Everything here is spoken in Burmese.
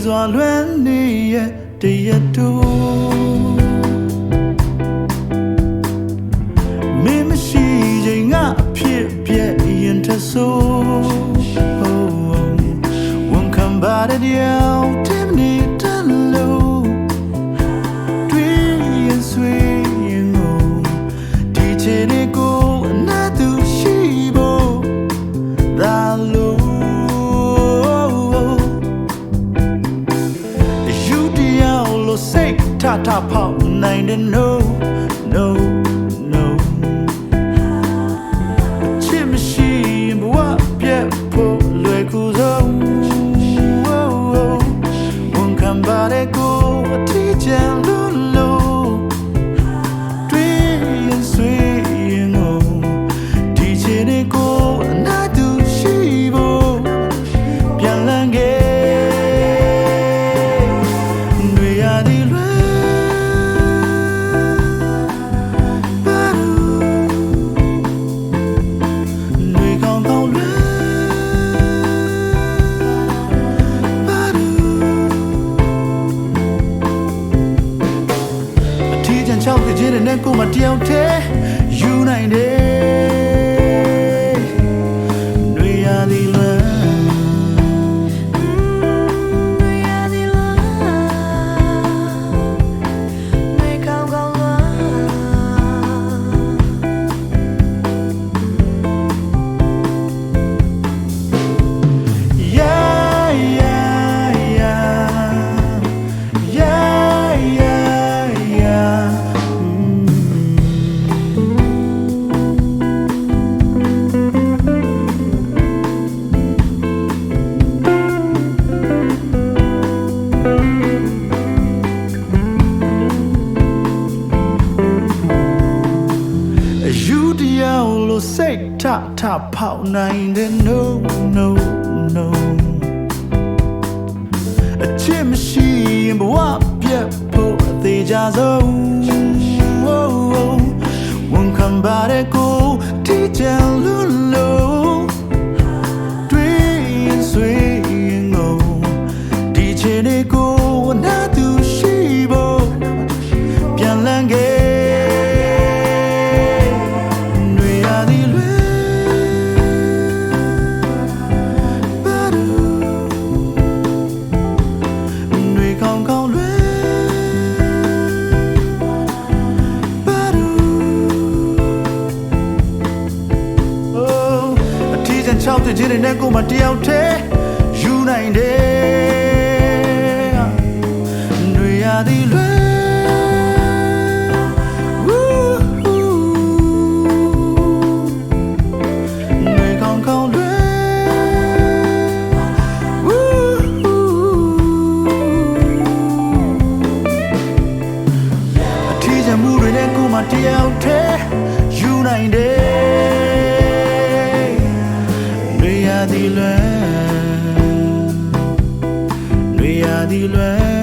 စွာလွမ်းနေရဲ့တရက်တို့မင်းမရှိချိန်ငါအဖြစ်ပြည့်ရင်ထဆိုးဝန်ခံပါတဲ့ရောက်တင်နေတဲ့လို့တွေ့ရင်ဆွေးရင်ကိုဒီချင်နေကိုအနာသူရှိဖို့ဒါလို့စိတ်ထထဖောက်နိုင်တယ် no no no ချစ်မရှိဘဝပြတ်ဖို့လွယ်ကူဆုံးဝန်ခံပါတဲ့ကိုအထီးကျန်လို့တွေ့ရင်ဆွေးရင်ကိုဒီချင်တဲ့ကိုအနာတူရှိဖို့ပြန်လန်းခဲ့ချောက်ကြည့်တဲ့ကိုမတယောက်တည်းယူနိုင်တယ်တွေရသည်လွမ်းတွေကောင်းကောင်းလွမ်းစိတ်ထထဖောက်နိုင်တယ် no no no အချစ်မရှိရင်ဘဝပြတ်ဖို့အသေးကြဆုံးဝန်ခံပါတဲ့ကိုတီးချင်လို့တွေ့ရင်ဆွေးရင်ကိုဒီချင်တဲ့ကိုနာသူရှိဖို့ပြန်လန်းခဲ့ချောက်တဲ့ခြင်းနဲ့ကိုမတယောက်တည်းယူနိုင်တယ်တွေရသည်လွယ်တွေကောင်းကောင်းလွယ်အထီးချမှုတွေနဲ့ကိုမတယောက်တည်းယူနိုင်တယ်တွေရသည်လွယ်